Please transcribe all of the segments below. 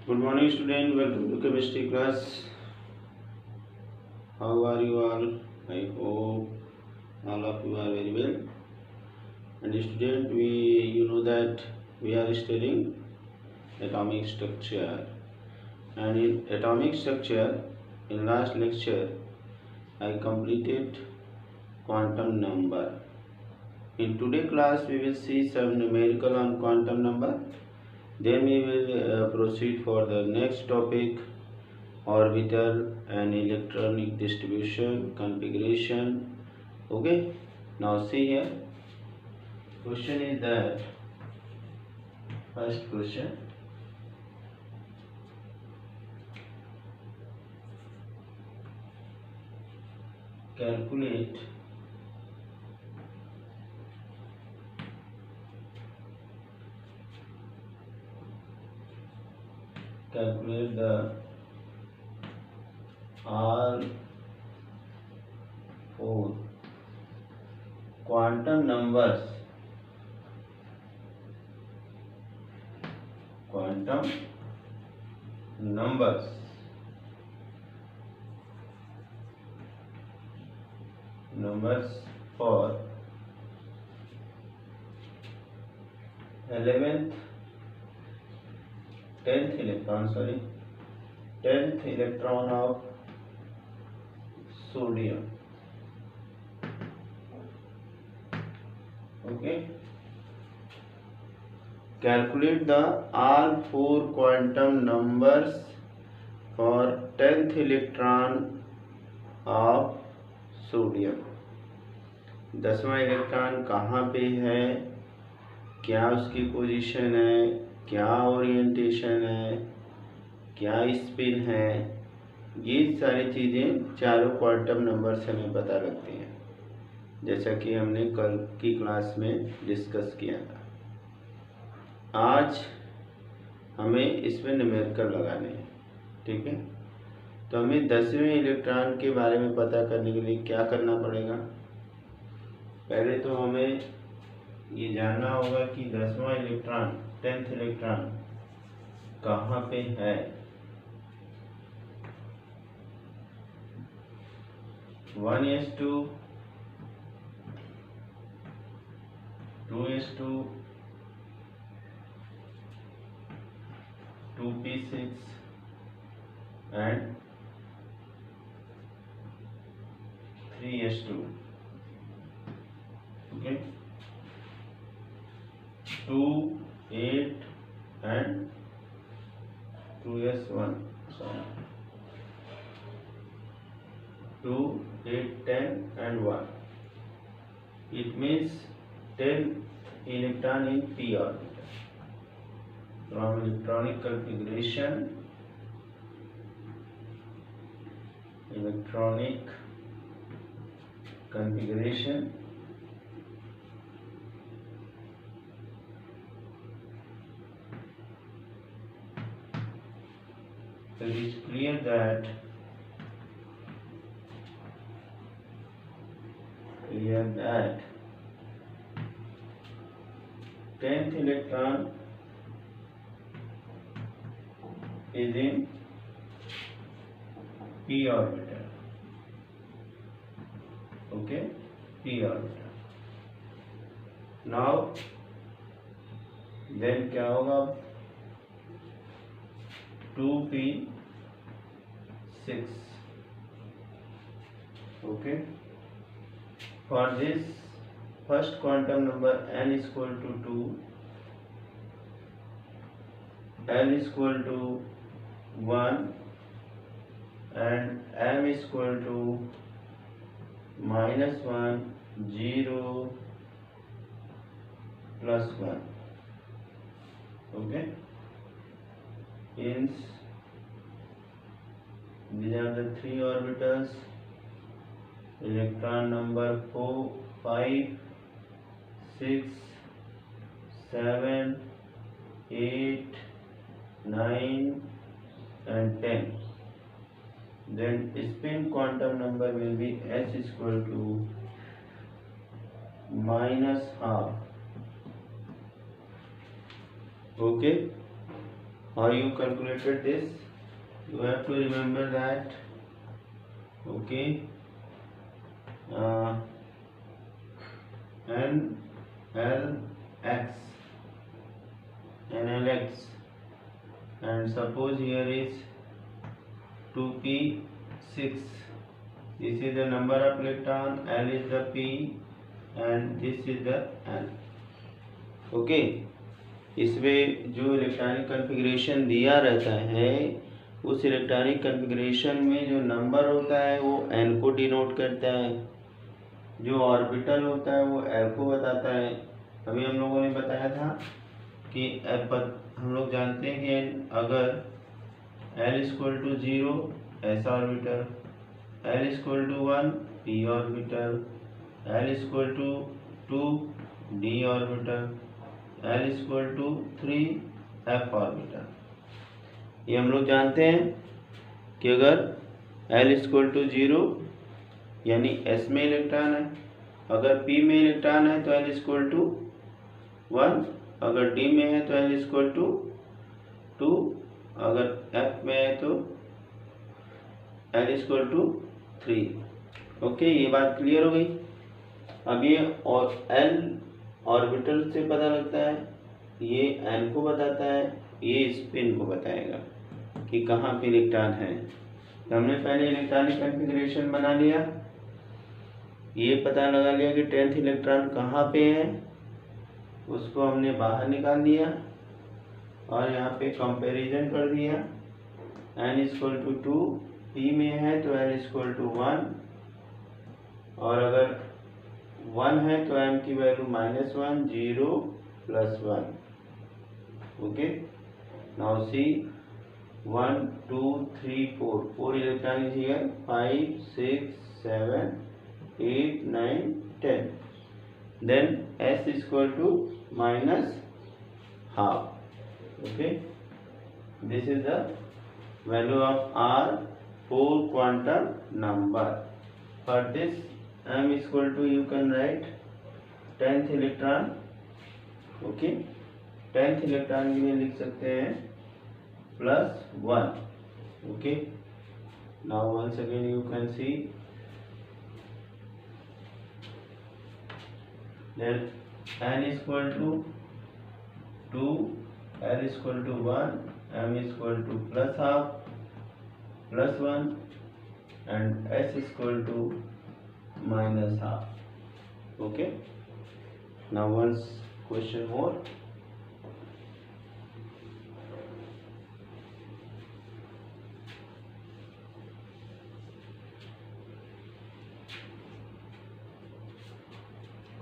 Good morning, student. Welcome to chemistry class. How are you all? I hope all of you are very well. And student, you know that we are studying atomic structure. And in atomic structure, in last lecture, I completed quantum number. In today class, we will see some numerical on quantum number. Then we will proceed for the next topic, orbital and electronic distribution configuration. Okay, now see here, question is that, first question, calculate the R4 quantum numbers for 11th 10th electron of sodium. Okay, calculate the R4 quantum numbers for 10th electron of sodium. 10वां electron कहाँ पे है, क्या उसकी position है, क्या orientation है, क्या स्पिन है, ये सारी चीज़ें चारों क्वांटम नंबर से हमें पता लगती हैं, जैसा कि हमने कल की क्लास में डिस्कस किया था. आज हमें इसमें न्यूमेरिकल लगाने हैं. ठीक है, तो हमें 10वें इलेक्ट्रॉन के बारे में पता करने के लिए क्या करना पड़ेगा. पहले तो हमें ये जानना होगा कि 10वां इलेक्ट्रॉन 10th इलेक्ट्रॉन कहाँ पे है. 1s2 2s2 2p6 and 3s2. Okay, 2 8 and 2s1. Sorry, 2 8 10 and 1. It means 10 electron in p orbital. From electronic configuration, it is clear that 10th electron is in p orbital. Okay, p orbital. Now then क्या होगा, 2p6. Okay, for this first quantum number n is equal to 2, l is equal to 1 and m is equal to -1 0 plus 1. Okay, hence these are the three orbitals. Electron number 4 5 6 7 8 9 and 10. Then spin quantum number will be h is equal to -half. Okay, how you calculated this? You have to remember that. Okay. NLX, and suppose here is 2p6. This is the number of electron, L is the p, and this is the N. Okay, इसमें जो electronic configuration दिया रहता है उस electronic configuration में जो number होता है वो N को डिनोट करता है, जो ऑर्बिटल होता है वो L को बताता है। अभी हम लोगों ने बताया था कि हम लोग जानते हैं कि अगर L equal to 0 S orbital, L equal to 1 P orbital, L equal to 2 D orbital, L equal to 3 F orbital. ये हम लोग जानते हैं कि अगर L इक्वल टू 0 यानी S में इलेक्ट्रॉन है, अगर P में इलेक्ट्रॉन है तो L इक्वल टू 1, अगर D में है तो L इक्वल टू 2, अगर F में है तो L इक्वल टू 3। ओके, ये बात क्लियर हो गई। अब ये और L ऑर्बिटल से पता लगता है, ये N को बताता है, ये स्पिन को बताएगा कि कहाँ पे इलेक्ट्रॉन है। तो हमने पहले इलेक्ट्रॉनिक कन्फिग्रेशन बना लिया, ये पता लगा लिया कि 10th इलेक्ट्रॉन कहाँ पे है, उसको हमने बाहर निकाल दिया और यहाँ पे कंपैरिजन कर दिया। N इक्वल टू 2, P में है तो L इक्वल टू 1, और अगर 1 है तो M की value -1, 0 + 1। Okay, now see 1 2 3 4 electron is here, 5 6 7 8 9 10, then S equal to -12। okay, this is the value of R4 quantum number. For this M equal to, you can write 10th electron. okay, 10th electron के लिए लिख सकते हैं +1। okay, now once again you can see then N equal to 2, L equal to 1, M equal to +12 +1, and S equal to -12। okay, now once question more।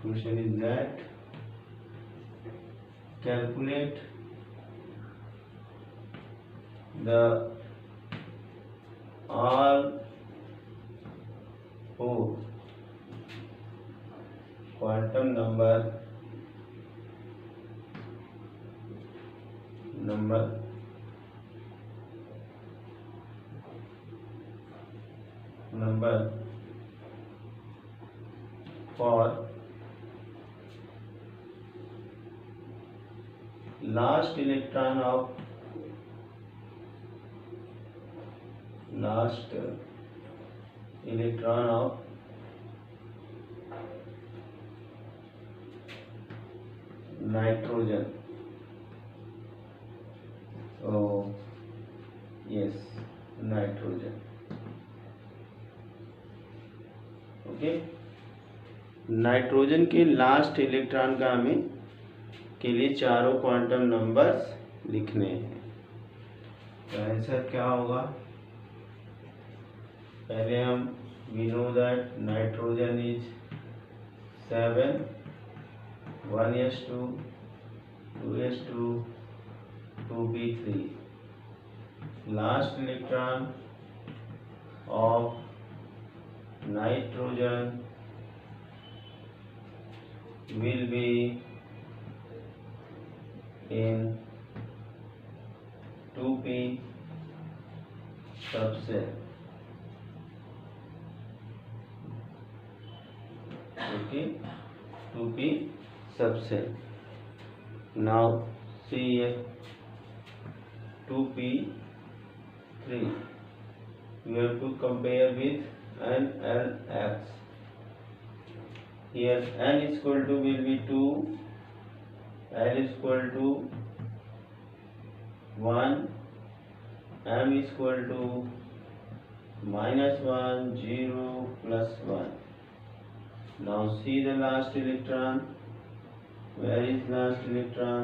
question is that calculate the all 4 quantum number for last electron of nitrogen। oh yes, nitrogen। Okay, nitrogen के last electron का हमें के लिए चारों quantum numbers लिखने हैं। तो answer क्या होगा? पहले हम we know that nitrogen is 7, 1s2 2s2 2p3। Last electron of nitrogen will be in 2p subcell। okay, 2p subcell। now see here 2p3. You have to compare with n, l, x. Here n is equal to will be 2, l is equal to 1, m is equal to -1, 0, +1. Now see the last electron. Where is last electron?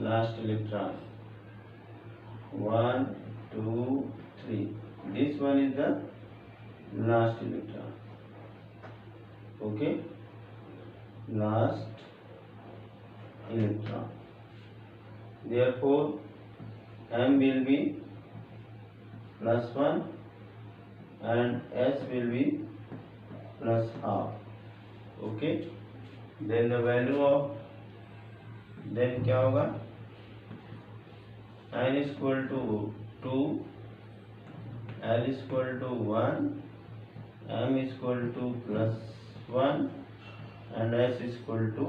Last electron 1, 2, 3. This one is the last electron. Okay, last electron. Therefore m will be +1 and s will be +half. Okay, then the value of then क्या होगा? n is equal to 2, l is equal to 1, m is equal to +1 and s is equal to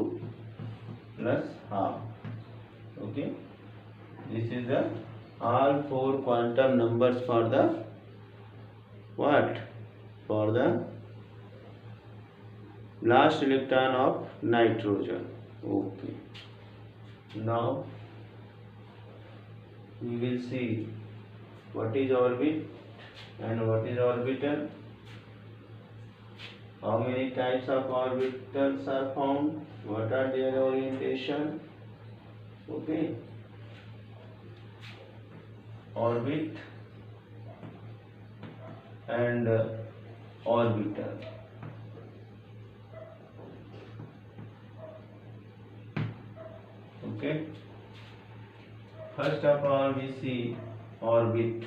+half. Okay, this is the all 4 quantum numbers for the what? For the last electron of nitrogen. Okay, now we will see what is orbit and what is orbital, how many types of orbitals are found, what are their orientation. Okay, orbit and orbital. Okay, first of all we see orbit.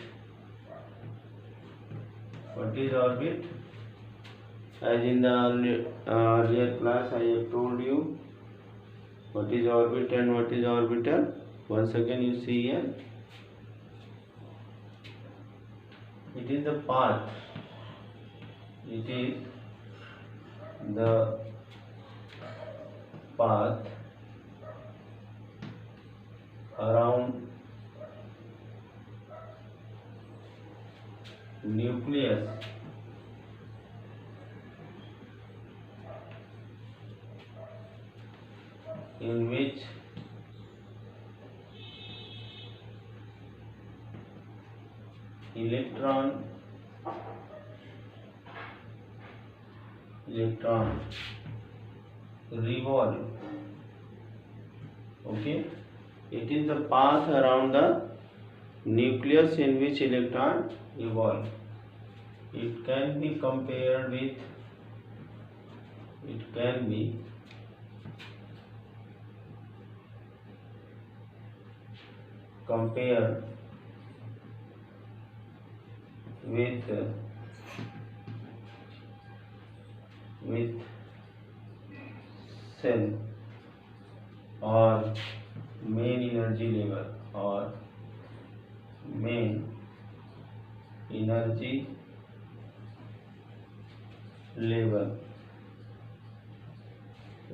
What is orbit? As in the earlier class I have told you what is orbit and what is orbital. Once again you see here, it is the path, it is the path around nucleus in which electron revolve. Okay, it is the path around the nucleus in which electron revolve. It can be compared with, it can be compared with cell or main energy level or main energy level.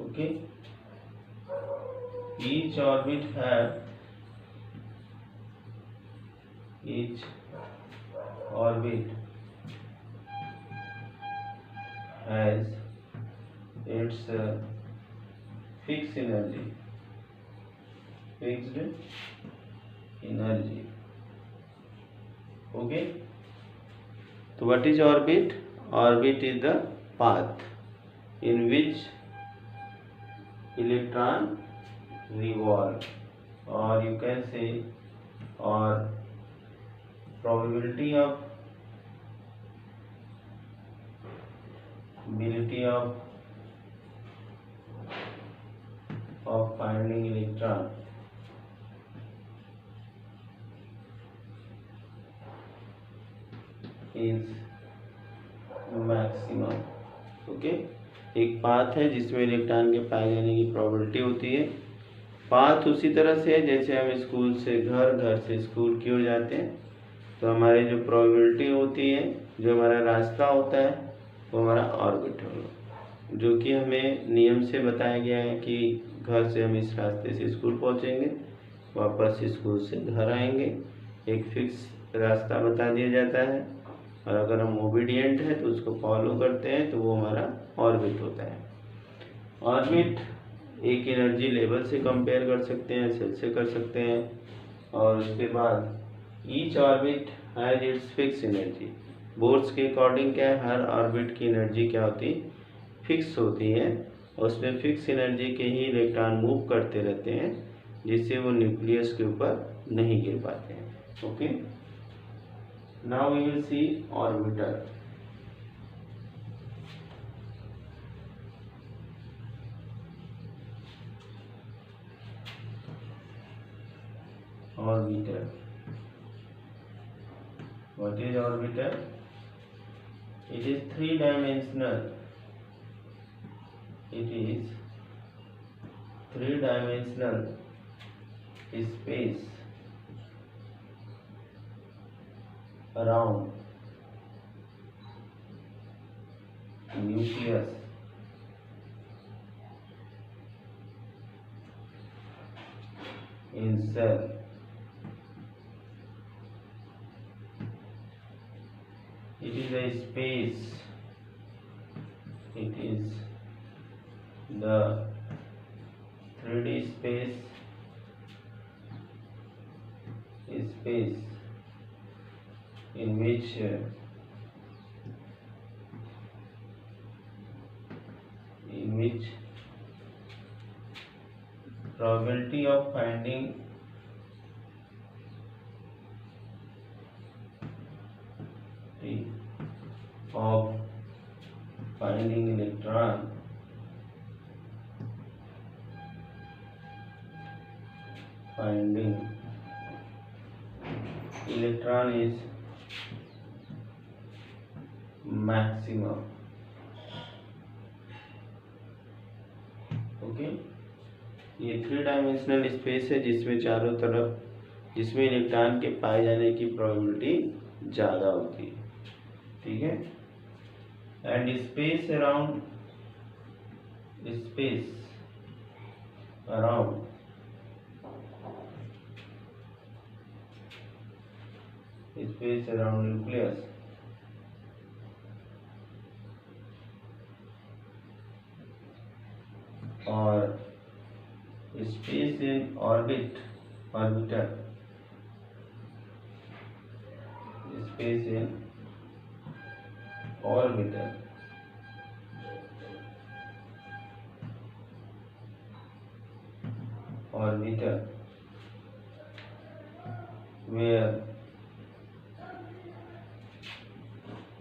Okay, each orbit has its fixed energy. Okay, so what is orbit? Orbit is the path in which electron revolve, or you can say, or probability of finding electron is maximum. Okay, एक path है जिसमें electron के पाए जाने की probability होती है. Path उसी तरह से है जैसे हम स्कूल से घर, घर से स्कूल की ओर जाते हैं, तो हमारी जो प्रोबेबिलिटी होती है, जो हमारा रास्ता होता है, वो हमारा ऑर्बिटल, जो कि हमें नियम से बताया गया है कि घर से हम इस रास्ते से स्कूल पहुंचेंगे, वापस स्कूल से घर आएंगे। एक फिक्स रास्ता बता दिया जाता है और अगर हम ओबीडियंट हैं तो उसको फॉलो करते हैं तो वो हमारा ऑर्बिट होता है। ऑर्बिट एक एनर्जी लेवल से कंपेयर कर सकते हैं, सेल से कर सकते हैं। और उसके बाद each orbit has its fix energy. Boards के अकॉर्डिंग क्या है, हर ऑर्बिट की एनर्जी क्या होती है, फिक्स होती है। और उसमें फिक्स एनर्जी के ही इलेक्ट्रॉन मूव करते रहते हैं जिससे वो न्यूक्लियस के ऊपर नहीं गिर पाते हैं। Okay, now we will see orbiter. Orbiter. What is orbiter? It is three-dimensional. It is three-dimensional space around nucleus in cell. It is a space. It is the 3D space in which probability of finding electron is maximum. Okay, ये three dimensional space है जिसमें चारों तरफ electron के पाए जाने की probability ज़्यादा होती है। ठीक है, and space around nucleus or space in orbiter, space in orbiter where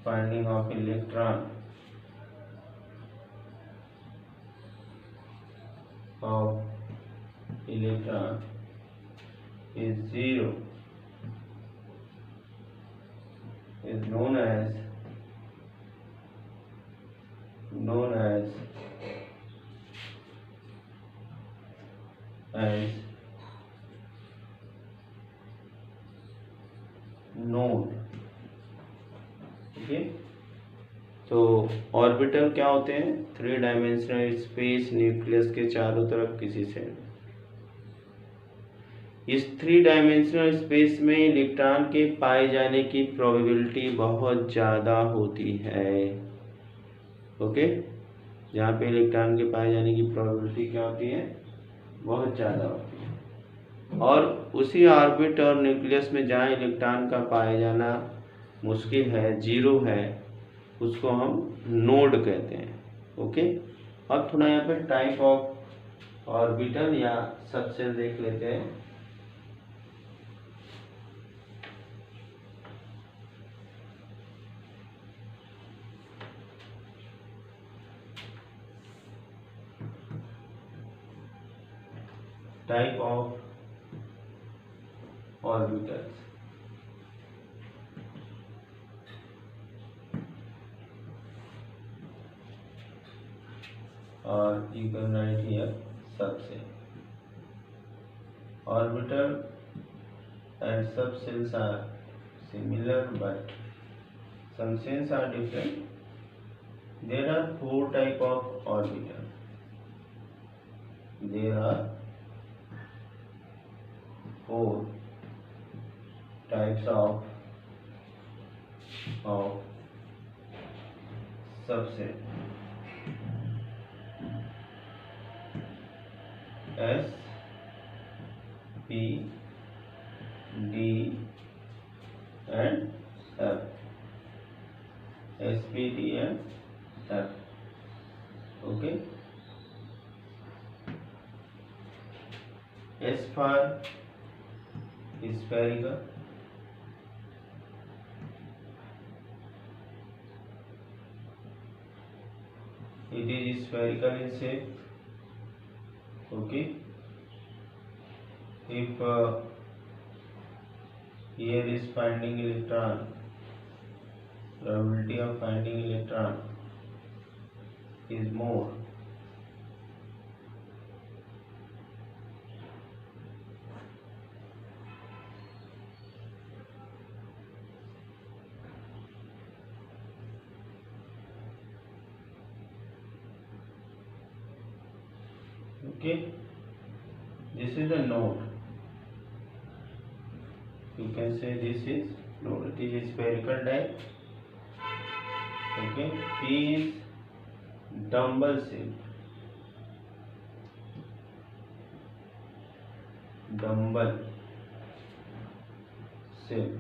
finding of electron is zero is known as node. ठीक है, तो ऑर्बिटल क्या होते हैं, थ्री डायमेंशनल स्पेस न्यूक्लियस के चारों तरफ किसी से। इस थ्री डायमेंशनल स्पेस में इलेक्ट्रॉन के पाए जाने की प्रोबेबिलिटी बहुत ज़्यादा होती है। ओके, जहाँ पे इलेक्ट्रॉन के पाए जाने की प्रोबेबिलिटी क्या होती है, बहुत ज़्यादा होती है। और उसी ऑर्बिट और न्यूक्लियस में जहाँ इलेक्ट्रॉन का पाए जाना मुश्किल है, जीरो है, उसको हम नोड कहते हैं। ओके, अब थोड़ा यहाँ पे टाइप ऑफ ऑर्बिटल या सबसेल देख लेते हैं। Type of orbitals, or you can write here subcell. Orbital and subcells are similar but some cells are different. There are four type of orbital. There are four types of subset. S, P, D and F. S, P, D and F. Okay. S for spherical. It is spherical in shape. Okay. If here is finding electron, probability of finding electron is more. Okay, this is the node. You can say this is node. It is spherical type. Okay, P is dumbbell shape. Dumbbell shape.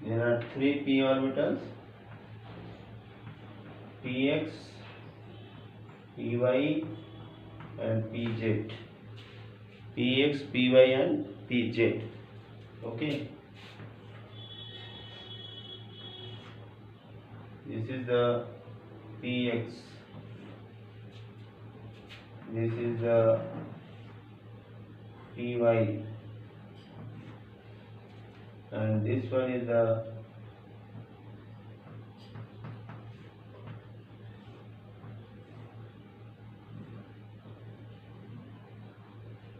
There are three p orbitals: px, py and pz. Px, py and pz. Okay, this is the px, this is the py and this one is the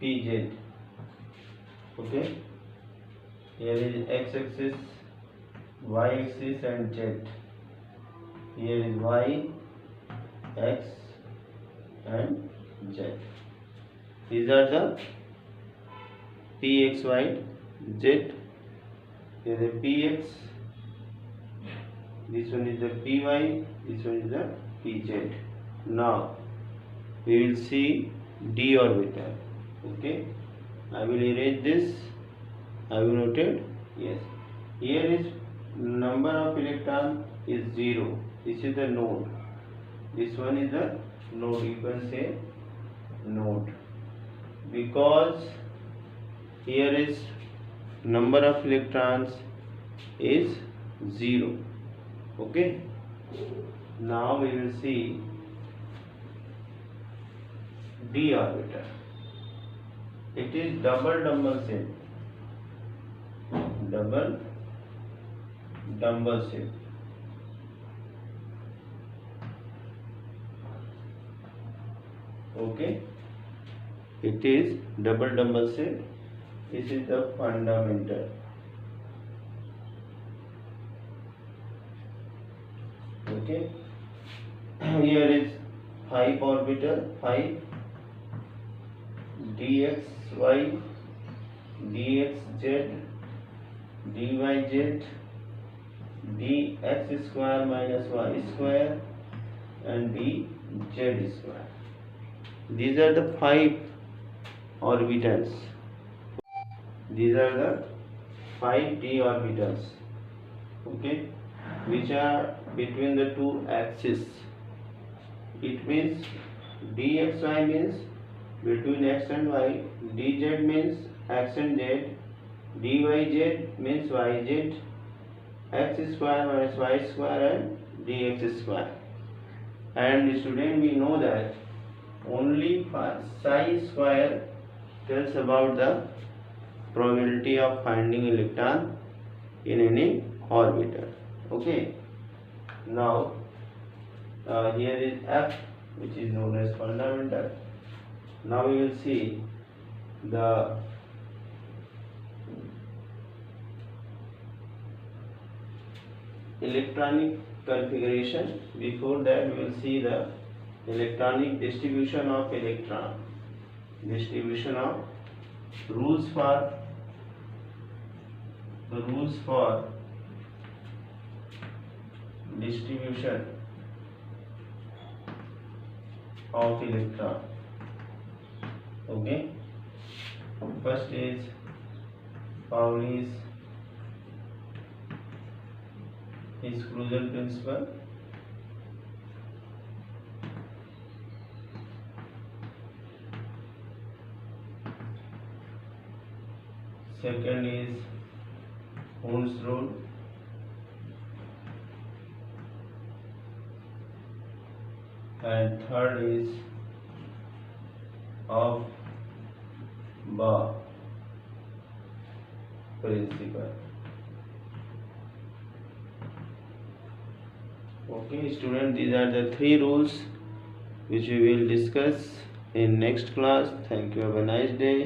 pz. Okay, here is x-axis, y-axis and z. Here is y, x and z. These are the px, y, z. Here is the px, this one is the py, this one is the pz. Now we will see d orbital. Okay, I will erase this. I will notate. Yes, here is number of electron is 0. This is the node. This one is the node. You can say node because here is number of electrons is 0. Okay, now we will see d orbital. It is double dumbbell shape. Double dumbbell shape. Okay, it is double dumbbell shape. This is the fundamental. Okay, here is 5 orbital, 5 dxy, dxz, dyz, dx square minus y square and dz square. These are the 5 orbitals. These are the 5 d orbitals. Okay, which are between the two axes. It means dxy means between x and y, dz means x and z, dyz means yz, x square minus y square and dx square. And student, we know that only psi square tells about the probability of finding electron in any orbital. Okay, now here is F, which is known as fundamental. Now we will see the electronic configuration. Before that, we will see the electronic distribution of electron. distribution of rules for distribution of electron. Okay, first is Pauli's exclusion principle. Second is Hund's rule. And third is of Bohr principle. Okay, student, these are the 3 rules which we will discuss in next class. Thank you. Have a nice day.